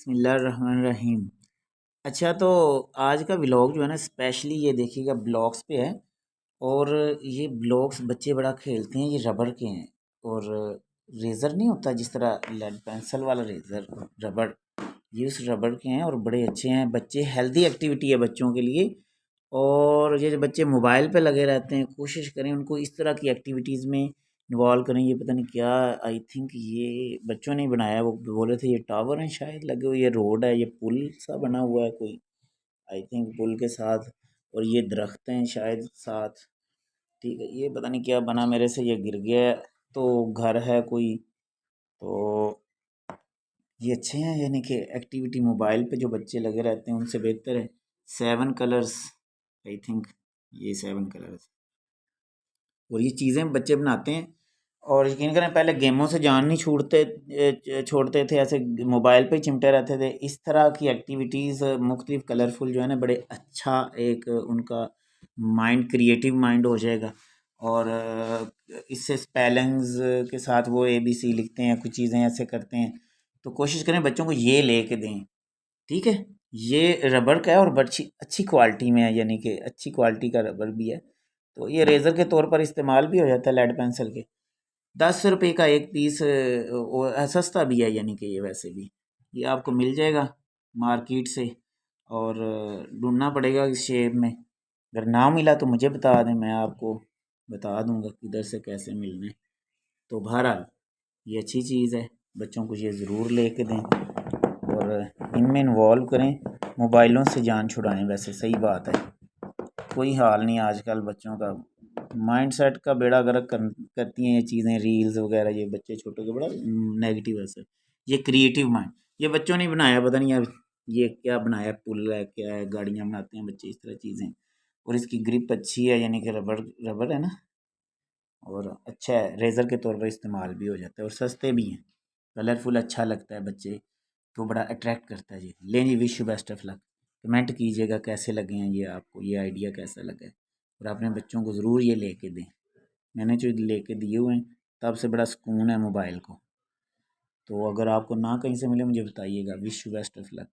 बिस्मिल्लाहिर्रहमानिर्रहीम। अच्छा, तो आज का व्लॉग जो है ना स्पेशली ये देखिएगा ब्लॉक्स पे है। और ये ब्लॉक्स बच्चे बड़ा खेलते हैं। ये रबड़ के हैं और रेज़र नहीं होता जिस तरह लेड पेंसिल वाला रेज़र, रबड़, ये उस रबड़ के हैं और बड़े अच्छे हैं। बच्चे हेल्दी एक्टिविटी है बच्चों के लिए। और ये जो बच्चे मोबाइल पे लगे रहते हैं, कोशिश करें उनको इस तरह की एक्टिविटीज़ में इन्वॉल्व करें। ये पता नहीं क्या, आई थिंक ये बच्चों ने ही बनाया है। वो बोले थे ये टावर हैं शायद लगे हुए, ये रोड है, ये पुल सा बना हुआ है कोई, आई थिंक पुल के साथ। और ये दरख्त हैं शायद साथ। ठीक है, ये पता नहीं क्या बना, मेरे से ये गिर गया है। तो घर है कोई, तो ये अच्छे हैं। यानी कि एक्टिविटी मोबाइल पे जो बच्चे लगे रहते हैं उनसे बेहतर है। 7 कलर्स, आई थिंक ये 7 कलर्स। और ये चीज़ें बच्चे बनाते हैं। और यकीन करें पहले गेमों से जान नहीं छोड़ते थे, ऐसे मोबाइल पे ही चिमटे रहते थे। इस तरह की एक्टिविटीज़ मुख्तलिफ कलरफुल जो है ना, बड़े अच्छा एक उनका माइंड, क्रिएटिव माइंड हो जाएगा। और इससे स्पेलिंग्स के साथ वो ABC लिखते हैं, कुछ चीज़ें ऐसे करते हैं। तो कोशिश करें बच्चों को ये लेके दें। ठीक है, ये रबड़ का है और बड़ी अच्छी क्वालिटी में है, यानी कि अच्छी क्वालिटी का रबड़ भी है। तो ये रेज़र के तौर पर इस्तेमाल भी हो जाता है, लेड पेंसिल के। 10 रुपये का एक पीस, सस्ता भी है, यानी कि ये वैसे भी ये आपको मिल जाएगा मार्केट से। और ढूंढना पड़ेगा इस शेप में। अगर ना मिला तो मुझे बता दें, मैं आपको बता दूंगा किधर से कैसे मिलने। तो बहरहाल ये अच्छी चीज़ है, बच्चों को ये ज़रूर लेके दें और इनमें इन्वॉल्व करें। मोबाइलों से जान छुड़ाएं, वैसे सही बात है। कोई हाल नहीं आजकल बच्चों का, माइंडसेट का बेड़ा गर्क करती हैं ये चीज़ें, रील्स वगैरह। ये बच्चे छोटे के बड़ा नेगेटिव असर। ये क्रिएटिव माइंड, ये बच्चों ने बनाया, पता नहीं अब ये क्या बनाया, पुल है क्या है, गाड़ियाँ बनाते हैं बच्चे, इस तरह चीज़ें। और इसकी ग्रिप अच्छी है, यानी कि रबड़ रबड़ है ना, और अच्छा है, रेज़र के तौर पर इस्तेमाल भी हो जाता है और सस्ते भी हैं। कलरफुल अच्छा लगता है, बच्चे को बड़ा अट्रैक्ट करता है। जी लें जी, wish you best of luck. Comment कीजिएगा कैसे लगे हैं ये, आपको ये आइडिया कैसा लगा है। और अपने बच्चों को ज़रूर ये लेके दें। मैंने जो लेके दिए हुए हैं, तब से बड़ा सुकून है मोबाइल को। तो अगर आपको ना कहीं से मिले मुझे बताइएगा। Wish you best of luck.